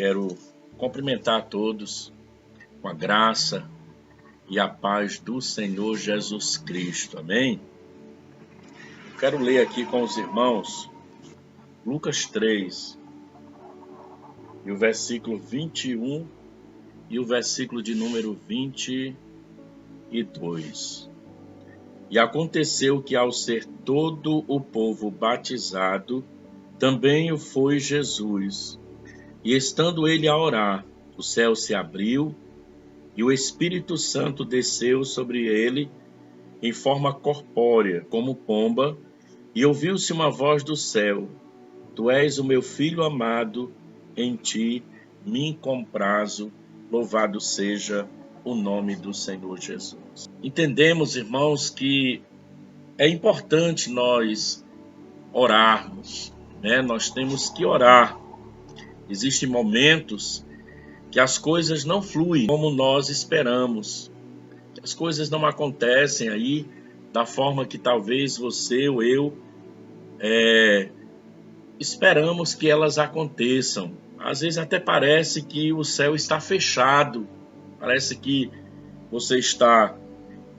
Quero cumprimentar a todos com a graça e a paz do Senhor Jesus Cristo. Amém? Quero ler aqui com os irmãos Lucas 3, e o versículo 21 e o versículo de número 22. E aconteceu que, ao ser todo o povo batizado, também o foi Jesus. E estando ele a orar, o céu se abriu, e o Espírito Santo desceu sobre ele em forma corpórea, como pomba, e ouviu-se uma voz do céu: Tu és o meu filho amado, em ti me comprazo, louvado seja o nome do Senhor Jesus. Entendemos, irmãos, que é importante nós orarmos, né? Nós temos que orar. Existem momentos que as coisas não fluem como nós esperamos. As coisas não acontecem aí da forma que talvez você ou eu esperamos que elas aconteçam. Às vezes até parece que o céu está fechado. Parece que você está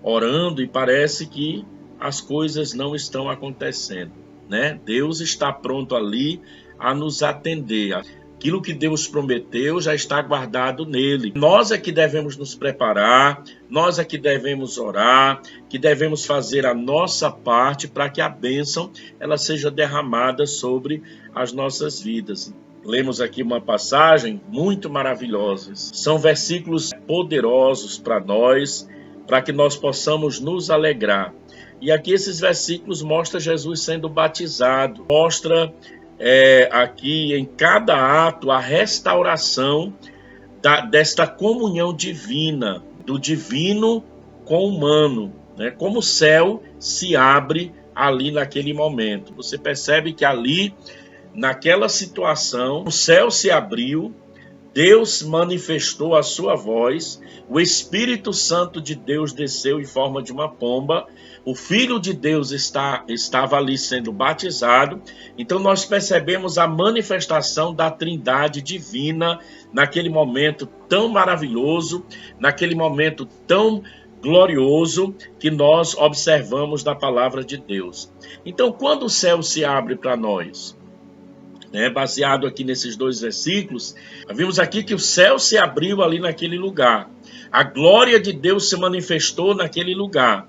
orando e parece que as coisas não estão acontecendo, né? Deus está pronto ali a nos atender. Aquilo que Deus prometeu já está guardado nele. Nós é que devemos nos preparar, nós é que devemos orar, que devemos fazer a nossa parte para que a bênção ela seja derramada sobre as nossas vidas. Lemos aqui uma passagem muito maravilhosa. São versículos poderosos para nós, para que nós possamos nos alegrar. E aqui esses versículos mostram Jesus sendo batizado, mostra aqui em cada ato a restauração desta comunhão divina, do divino com o humano, né? Como o céu se abre ali naquele momento. Você percebe que ali, naquela situação, o céu se abriu, Deus manifestou a sua voz, o Espírito Santo de Deus desceu em forma de uma pomba, o Filho de Deus estava ali sendo batizado. Então nós percebemos a manifestação da Trindade divina naquele momento tão maravilhoso, naquele momento tão glorioso que nós observamos da palavra de Deus. Então, quando o céu se abre para nós, baseado aqui nesses dois versículos, vimos aqui que o céu se abriu ali naquele lugar. A glória de Deus se manifestou naquele lugar.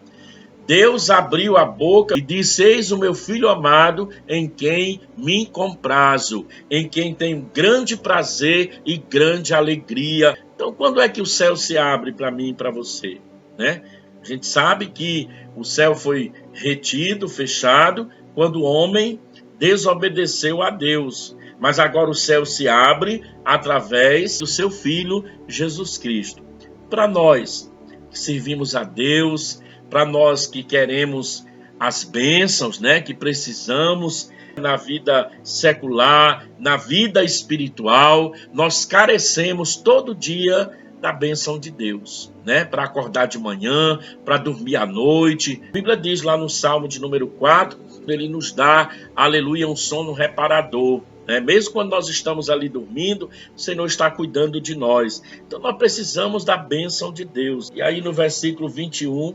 Deus abriu a boca e disse: Eis o meu filho amado, em quem me comprazo, em quem tenho grande prazer e grande alegria. Então, quando é que o céu se abre para mim e para você, né? A gente sabe que o céu foi retido, fechado, quando o homem desobedeceu a Deus. Mas agora o céu se abre através do seu Filho Jesus Cristo. Para nós que servimos a Deus, para nós que queremos as bênçãos, né, que precisamos na vida secular, na vida espiritual, nós carecemos todo dia da bênção de Deus, né? Para acordar de manhã, para dormir à noite. A Bíblia diz lá no Salmo de número 4, ele nos dá, aleluia, um sono reparador. Mesmo quando nós estamos ali dormindo, o Senhor está cuidando de nós. Então nós precisamos da bênção de Deus. E aí no versículo 21,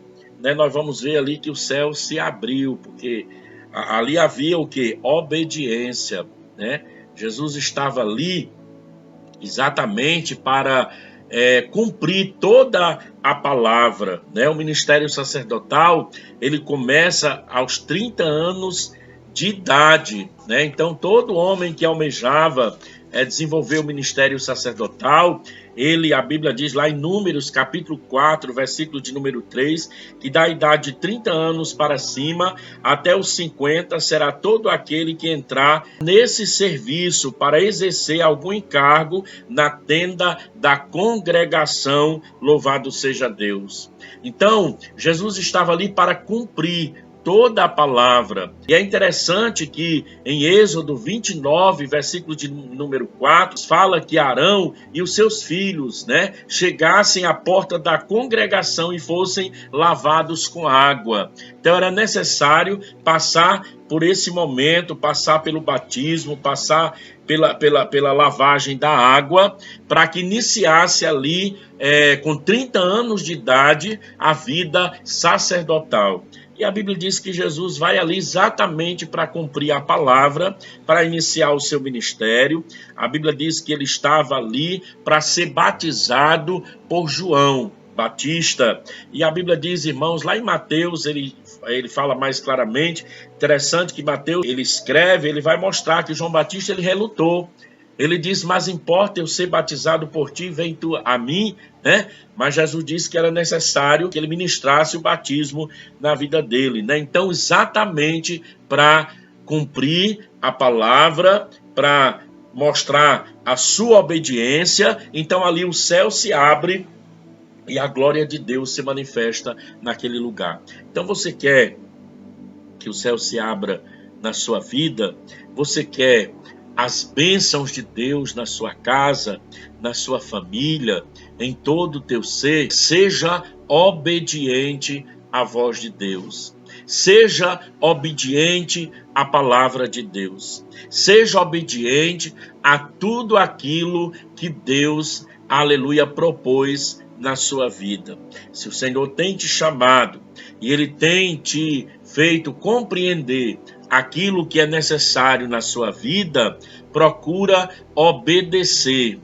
nós vamos ver ali que o céu se abriu, porque ali havia o quê? Obediência, né? Jesus estava ali exatamente para cumprir toda a palavra, né? O ministério sacerdotal, ele começa aos 30 anos de idade, né? Então todo homem que almejava desenvolver o ministério sacerdotal, a Bíblia diz lá em Números, capítulo 4, versículo de número 3, que da idade de 30 anos para cima, até os 50, será todo aquele que entrar nesse serviço para exercer algum encargo na tenda da congregação, louvado seja Deus. Então, Jesus estava ali para cumprir toda a palavra. E é interessante que em Êxodo 29, versículo de número 4, fala que Arão e os seus filhos, chegassem à porta da congregação e fossem lavados com água. Então era necessário passar por esse momento, passar pelo batismo, passar pela lavagem da água, para que iniciasse ali, com 30 anos de idade, a vida sacerdotal. E a Bíblia diz que Jesus vai ali exatamente para cumprir a palavra, para iniciar o seu ministério. A Bíblia diz que ele estava ali para ser batizado por João Batista. E a Bíblia diz, irmãos, lá em Mateus, ele fala mais claramente. Interessante que Mateus, ele escreve, ele vai mostrar que João Batista, ele relutou. Ele diz, mas importa eu ser batizado por ti, vem tu a mim, Mas Jesus disse que era necessário que ele ministrasse o batismo na vida dele, Então, exatamente para cumprir a palavra, para mostrar a sua obediência, então ali o céu se abre e a glória de Deus se manifesta naquele lugar. Então, você quer que o céu se abra na sua vida? Você quer as bênçãos de Deus na sua casa, na sua família, em todo o teu ser? Seja obediente à voz de Deus. Seja obediente à palavra de Deus. Seja obediente a tudo aquilo que Deus, aleluia, propôs na sua vida. Se o Senhor tem te chamado e Ele tem te feito compreender aquilo que é necessário na sua vida, procura obedecer,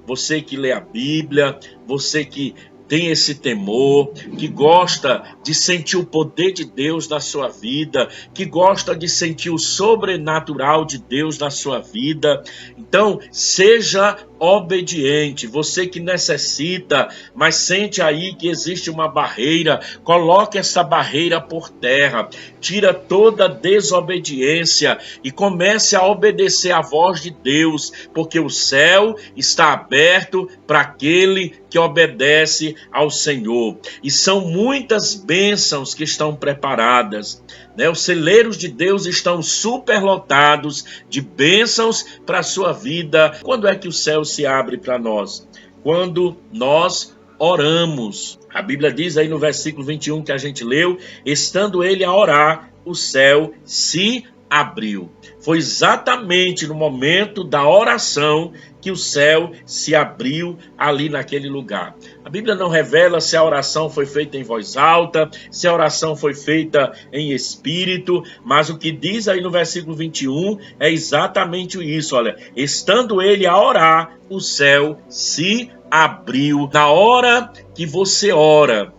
Você que lê a Bíblia, você que tem esse temor, que gosta de sentir o poder de Deus na sua vida, que gosta de sentir o sobrenatural de Deus na sua vida. Então, seja obediente. Você que necessita, mas sente aí que existe uma barreira, coloque essa barreira por terra, tira toda desobediência e comece a obedecer à voz de Deus, porque o céu está aberto para aquele que obedece ao Senhor. E são muitas bênçãos que estão preparadas, Os celeiros de Deus estão superlotados de bênçãos para a sua vida. Quando é que o céu se abre para nós? Quando nós oramos. A Bíblia diz aí no versículo 21 que a gente leu, estando ele a orar, o céu se abriu. Foi exatamente no momento da oração que o céu se abriu ali naquele lugar. A Bíblia não revela se a oração foi feita em voz alta, se a oração foi feita em espírito, mas o que diz aí no versículo 21 é exatamente isso, olha, estando ele a orar, o céu se abriu. Na hora que você ora,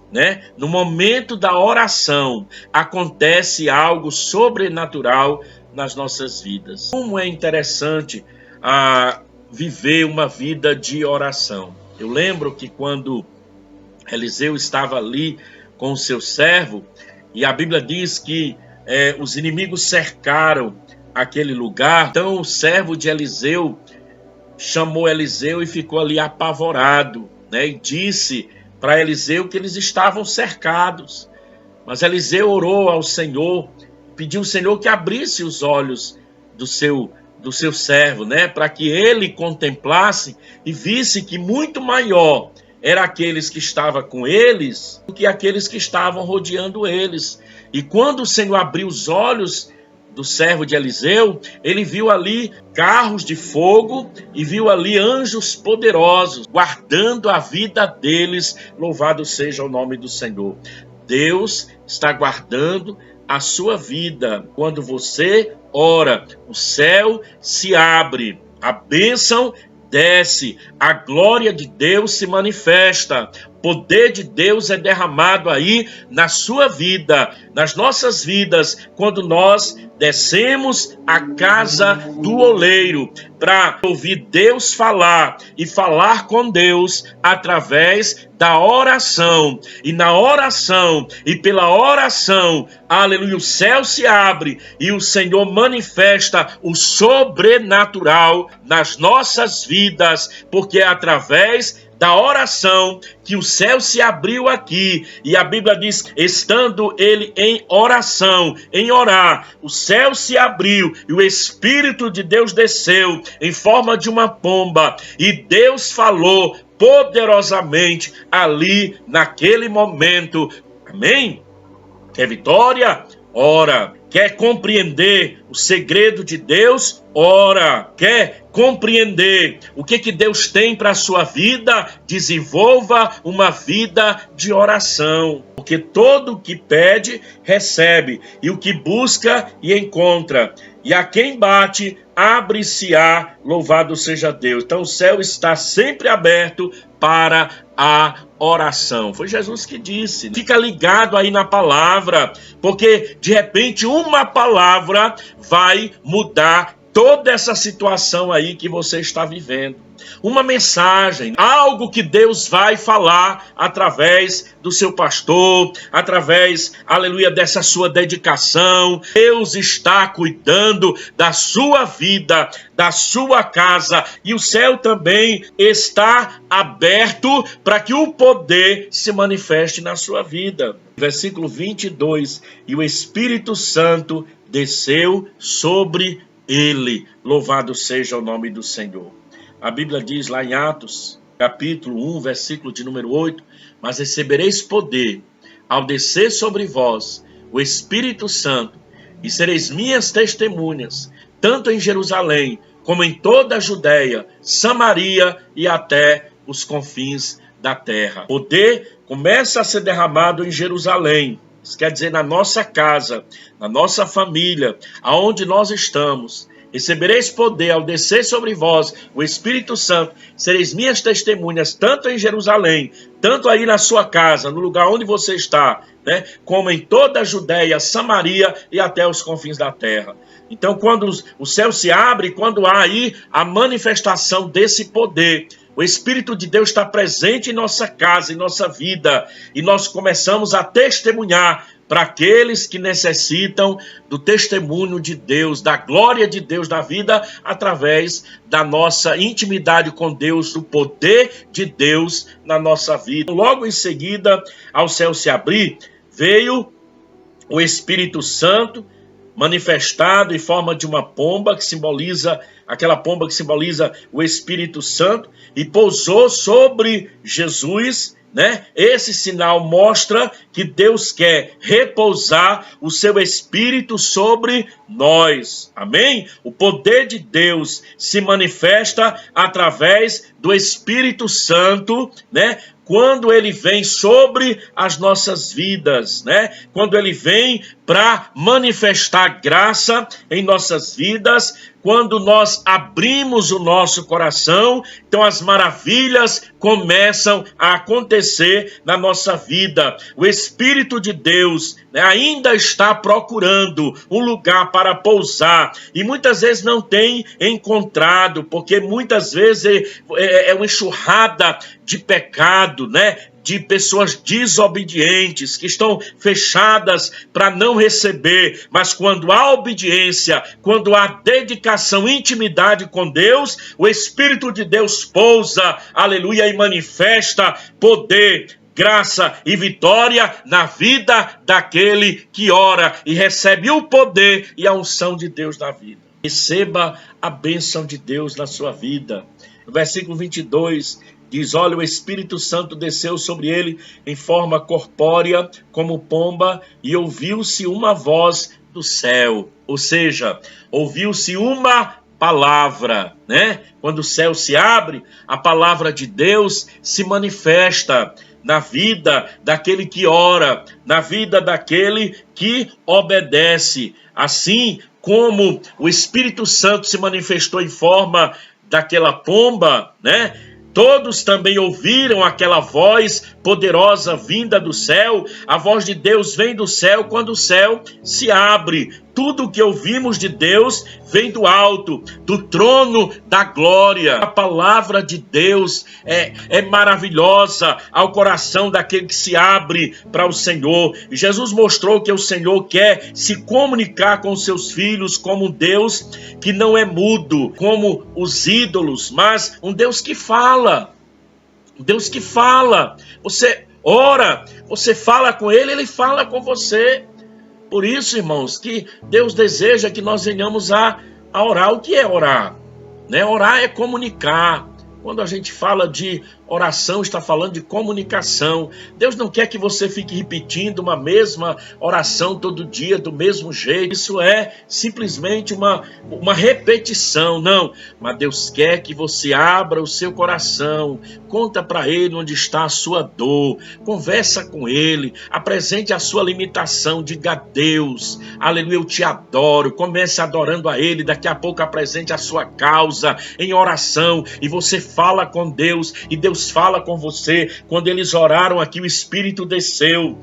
no momento da oração, acontece algo sobrenatural nas nossas vidas. Como é interessante viver uma vida de oração. Eu lembro que quando Eliseu estava ali com o seu servo, e a Bíblia diz que os inimigos cercaram aquele lugar, então o servo de Eliseu chamou Eliseu e ficou ali apavorado, e disse para Eliseu que eles estavam cercados. Mas Eliseu orou ao Senhor, pediu ao Senhor que abrisse os olhos do seu servo, para que ele contemplasse e visse que muito maior era aqueles que estavam com eles do que aqueles que estavam rodeando eles. E quando o Senhor abriu os olhos do servo de Eliseu, ele viu ali carros de fogo e viu ali anjos poderosos guardando a vida deles. Louvado seja o nome do Senhor. Deus está guardando a sua vida. Quando você ora, o céu se abre, a bênção desce, a glória de Deus se manifesta, o poder de Deus é derramado aí na sua vida, nas nossas vidas, quando nós descemos à casa do oleiro para ouvir Deus falar e falar com Deus através da oração. E na oração e pela oração, aleluia, o céu se abre e o Senhor manifesta o sobrenatural nas nossas vidas, porque é através da oração que o céu se abriu aqui, e a Bíblia diz, estando ele em oração, em orar, o céu se abriu e o Espírito de Deus desceu em forma de uma pomba, e Deus falou poderosamente ali naquele momento. Amém? Quer vitória? Ora. Quer compreender o segredo de Deus? Ora. Quer compreender o que Deus tem para a sua vida? Desenvolva uma vida de oração. Porque todo o que pede, recebe. E o que busca, e encontra. E a quem bate, abre-se-á, louvado seja Deus. Então o céu está sempre aberto para a oração. Foi Jesus que disse. Fica ligado aí na palavra, porque de repente uma palavra vai mudar toda essa situação aí que você está vivendo. Uma mensagem, algo que Deus vai falar através do seu pastor, através, aleluia, dessa sua dedicação. Deus está cuidando da sua vida, da sua casa, e o céu também está aberto para que o poder se manifeste na sua vida. Versículo 22, e o Espírito Santo desceu sobre ele. Louvado seja o nome do Senhor. A Bíblia diz lá em Atos, capítulo 1, versículo de número 8, mas recebereis poder ao descer sobre vós o Espírito Santo, e sereis minhas testemunhas, tanto em Jerusalém, como em toda a Judéia, Samaria e até os confins da terra. Poder começa a ser derramado em Jerusalém. Isso quer dizer na nossa casa, na nossa família, aonde nós estamos. Recebereis poder ao descer sobre vós o Espírito Santo, sereis minhas testemunhas, tanto em Jerusalém, tanto aí na sua casa, no lugar onde você está, né, como em toda a Judéia, Samaria e até os confins da terra. Então, quando o céu se abre, quando há aí a manifestação desse poder, o Espírito de Deus está presente em nossa casa, em nossa vida, e nós começamos a testemunhar para aqueles que necessitam do testemunho de Deus, da glória de Deus na vida, através da nossa intimidade com Deus, do poder de Deus na nossa vida. Logo em seguida, ao céu se abrir, veio o Espírito Santo, manifestado em forma de uma pomba, que simboliza, aquela pomba que simboliza o Espírito Santo, e pousou sobre Jesus, né? Esse sinal mostra que Deus quer repousar o seu Espírito sobre nós. Amém? O poder de Deus se manifesta através do Espírito Santo, né? Quando ele vem sobre as nossas vidas, né? Quando ele vem para manifestar graça em nossas vidas, quando nós abrimos o nosso coração, então as maravilhas começam a acontecer na nossa vida. O Espírito de Deus, né, ainda está procurando um lugar para pousar, e muitas vezes não tem encontrado, porque muitas vezes é uma enxurrada de pecado, né? De pessoas desobedientes, que estão fechadas para não receber, mas quando há obediência, quando há dedicação, intimidade com Deus, o Espírito de Deus pousa, aleluia, e manifesta poder, graça e vitória na vida daquele que ora e recebe o poder e a unção de Deus na vida. Receba a bênção de Deus na sua vida. No versículo 22, diz, olha, o Espírito Santo desceu sobre ele em forma corpórea, como pomba, e ouviu-se uma voz do céu. Ou seja, ouviu-se uma palavra, né? Quando o céu se abre, a palavra de Deus se manifesta na vida daquele que ora, na vida daquele que obedece. Assim como o Espírito Santo se manifestou em forma daquela pomba, né? Todos também ouviram aquela voz poderosa vinda do céu. A voz de Deus vem do céu quando o céu se abre. tudo o que ouvimos de Deus vem do alto, do trono da glória. A palavra de Deus é maravilhosa ao coração daquele que se abre para o Senhor. E Jesus mostrou que o Senhor quer se comunicar com seus filhos como um Deus que não é mudo, como os ídolos, mas um Deus que fala. Um Deus que fala. Você ora, você fala com Ele, Ele fala com você. Por isso, irmãos, que Deus deseja que nós venhamos a orar. O que é orar? Orar é comunicar. Quando a gente fala de oração, está falando de comunicação. Deus não quer que você fique repetindo uma mesma oração todo dia, do mesmo jeito. Isso é simplesmente uma repetição, não. Mas Deus quer que você abra o seu coração, conta para Ele onde está a sua dor, conversa com Ele, apresente a sua limitação, diga a Deus, aleluia, eu te adoro, comece adorando a Ele, daqui a pouco apresente a sua causa em oração, e você fala com Deus, e Deus fala com você. Quando eles oraram aqui, o Espírito desceu.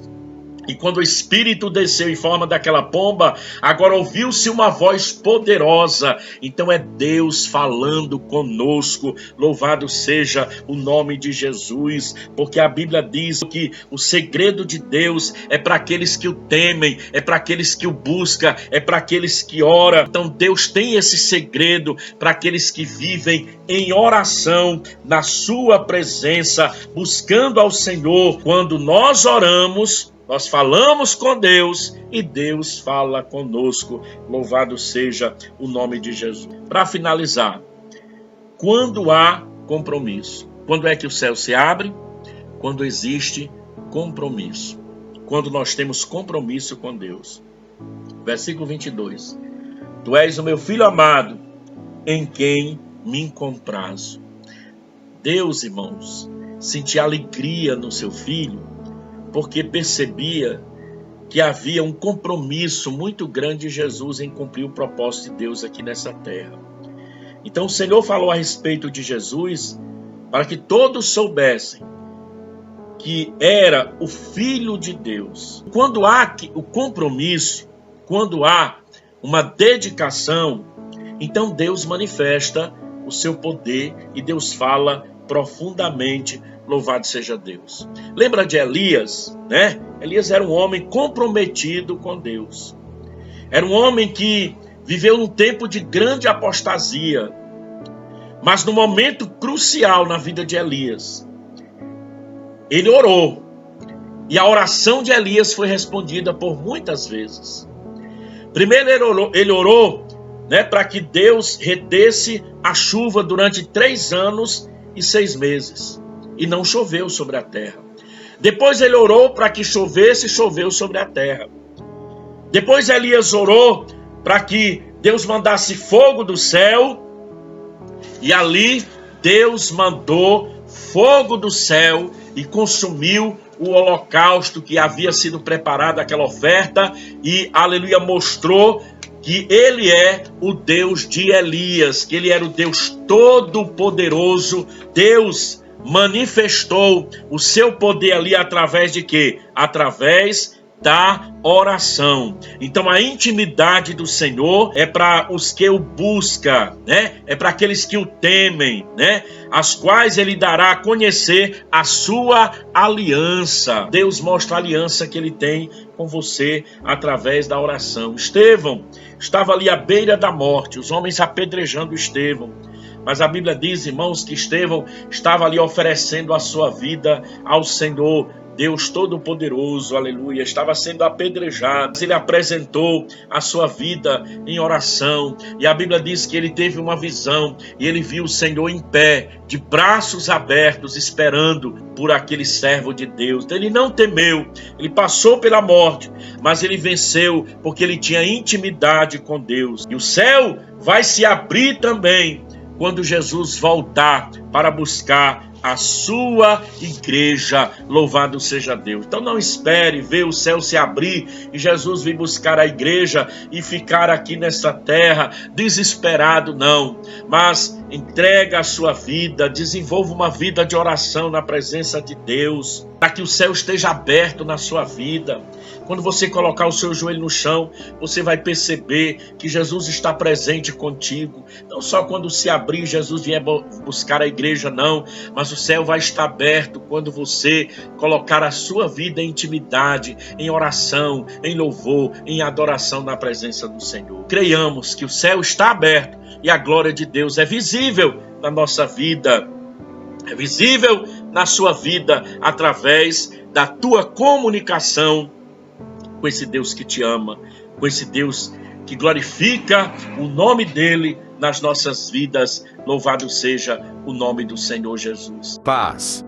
E quando o Espírito desceu em forma daquela pomba, agora ouviu-se uma voz poderosa. Então é Deus falando conosco. Louvado seja o nome de Jesus. Porque a Bíblia diz que o segredo de Deus é para aqueles que o temem, é para aqueles que o buscam, é para aqueles que oram. Então Deus tem esse segredo para aqueles que vivem em oração, na sua presença, buscando ao Senhor. Quando nós oramos, nós falamos com Deus e Deus fala conosco. Louvado seja o nome de Jesus. Para finalizar, quando há compromisso? Quando é que o céu se abre? Quando existe compromisso. Quando nós temos compromisso com Deus. Versículo 22. Tu és o meu filho amado, em quem me comprazo. Deus, irmãos, sentia alegria no seu filho, porque percebia que havia um compromisso muito grande de Jesus em cumprir o propósito de Deus aqui nessa terra. Então o Senhor falou a respeito de Jesus para que todos soubessem que era o Filho de Deus. Quando há o compromisso, quando há uma dedicação, então Deus manifesta o seu poder e Deus fala profundamente. Louvado seja Deus. Lembra de Elias, né? Elias era um homem comprometido com Deus. Era um homem que viveu um tempo de grande apostasia. Mas no momento crucial na vida de Elias, ele orou. E a oração de Elias foi respondida por muitas vezes. Primeiro ele orou, né, para que Deus retesse a chuva durante 3 anos e 6 meses. E não choveu sobre a terra. Depois ele orou para que chovesse, e choveu sobre a terra. Depois Elias orou para que Deus mandasse fogo do céu, e ali Deus mandou fogo do céu e consumiu o holocausto que havia sido preparado, aquela oferta, e, aleluia, mostrou que ele é o Deus de Elias, que ele era o Deus todo-poderoso. Deus manifestou o seu poder ali através de quê? Através da oração. Então a intimidade do Senhor é para os que o buscam, né? É para aqueles que o temem, né? As quais ele dará a conhecer a sua aliança. Deus mostra a aliança que ele tem com você através da oração. Estevão estava ali à beira da morte, os homens apedrejando Estevão. Mas a Bíblia diz, irmãos, que Estevão estava ali oferecendo a sua vida ao Senhor, Deus Todo-Poderoso, aleluia. Estava sendo apedrejado. Ele apresentou a sua vida em oração. E a Bíblia diz que ele teve uma visão e ele viu o Senhor em pé, de braços abertos, esperando por aquele servo de Deus. Então, ele não temeu, ele passou pela morte, mas ele venceu porque ele tinha intimidade com Deus. E o céu vai se abrir também quando Jesus voltar para buscar a sua igreja. Louvado seja Deus. Então não espere ver o céu se abrir e Jesus vir buscar a igreja e ficar aqui nessa terra desesperado, não. Mas entrega a sua vida, desenvolva uma vida de oração na presença de Deus, para que o céu esteja aberto na sua vida. Quando você colocar o seu joelho no chão, você vai perceber que Jesus está presente contigo. Não só quando se abrir, Jesus vier buscar a igreja, não. Mas o céu vai estar aberto quando você colocar a sua vida em intimidade, em oração, em louvor, em adoração na presença do Senhor. Creiamos que o céu está aberto e a glória de Deus é visível na nossa vida. É visível na sua vida através da tua comunicação com esse Deus que te ama, com esse Deus que glorifica o nome dele nas nossas vidas. Louvado seja o nome do Senhor Jesus. Paz,